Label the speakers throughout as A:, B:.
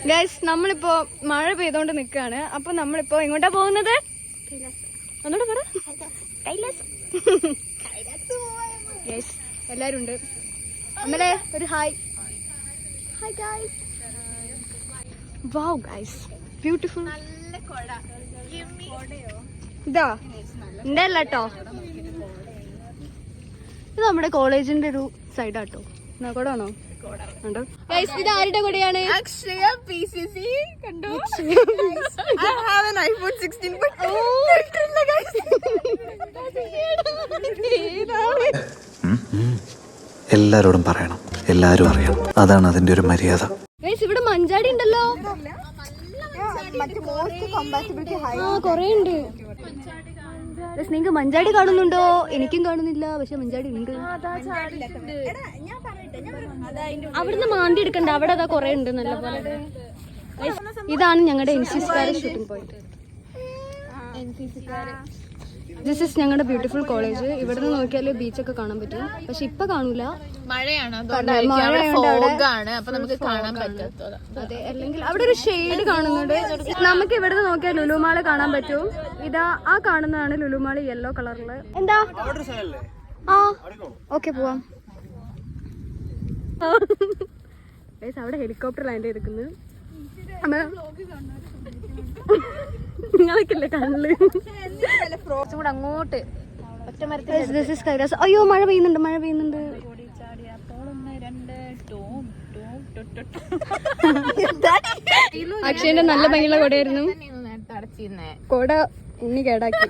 A: Guys നമ്മളിപ്പോ മഴ പെയ്തോണ്ട് നിക്കാണ്. അപ്പൊ നമ്മളിപ്പോ എങ്ങോട്ടാ പോകുന്നത്? ഒന്നുകൂടെ പറ. ഗൈസ് എല്ലാരും ഉണ്ട്. അമ്മലേ ഒരു hi. Hi guys. Wow guys beautiful. ഇതാ എന്റെ അല്ല കേട്ടോ, ഇത് നമ്മുടെ കോളേജിന്റെ ഒരു സൈഡാട്ടോ. കൊടാണോ? ഇത് ആരുടെ കൂടെയാണ്?
B: അക്ഷയ PCC കണ്ടു. iPhone 16
C: എല്ലാരോടും പറയണം, എല്ലാരും അറിയണം. അതാണ് അതിന്റെ ഒരു മര്യാദ.
A: ഇവിടെ മഞ്ചാടി ഉണ്ടല്ലോ, കൊറേ ഉണ്ട്. നിങ്ങൾക്ക് മഞ്ചാടി കാണുന്നുണ്ടോ? എനിക്കും കാണുന്നില്ല, പക്ഷെ മഞ്ചാടി ഉണ്ട്. അവിടുന്ന് മാന്തി എടുക്കണ്ട, അവിടെ അതാ കൊറേ ഉണ്ട് നല്ല പോലെ. ഇതാണ് ഞങ്ങളുടെ NCCക്കാരെ ഷൂട്ടിംഗ് പോയിന്റ്. ദിസ് ഇസ് ഞങ്ങളുടെ ബ്യൂട്ടിഫുൾ കോളേജ്. ഇവിടുന്ന് നോക്കിയാൽ ബീച്ചൊക്കെ കാണാൻ പറ്റും, പക്ഷെ ഇപ്പൊ കാണൂല,
B: മഴയാണ്.
A: അതെ, അല്ലെങ്കിൽ അവിടെ ഒരു ഷെയ്ഡ് കാണുന്നുണ്ട്. നമുക്ക് ഇവിടുന്ന് നോക്കിയാൽ ലുലുമാള് കാണാൻ പറ്റും. ഇതാ ആ കാണുന്നതാണ് ലുലുമാള്, യെല്ലോ കളറില്. എന്താ? ആ ഓക്കെ പോവാം. അവിടെ ഹെലികോപ്റ്റർ ലാൻഡ് ചെയ്തിരിക്കുന്നത്. നിങ്ങളൊക്കെ കണ്ണില് അങ്ങോട്ട്. അയ്യോ മഴ പെയ്യുന്നുണ്ട്, മഴ പെയ്യുന്നുണ്ട്. അക്ഷയന്റെ നല്ല ഭംഗിയുള്ള കൊടയായിരുന്നു. കൊട ഉണ്ണി കേടാക്കി.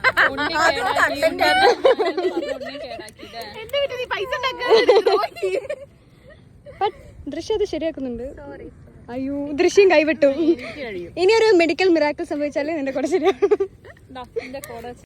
A: ദൃശ്യം അത് ശരിയാക്കുന്നുണ്ട്. അയ്യോ ദൃശ്യം കൈവിട്ടു. ഇനി ഒരു മെഡിക്കൽ മിറാക്കിൾ സംഭവിച്ചാലേ നിന്റെ കൊട ശരിയാകും.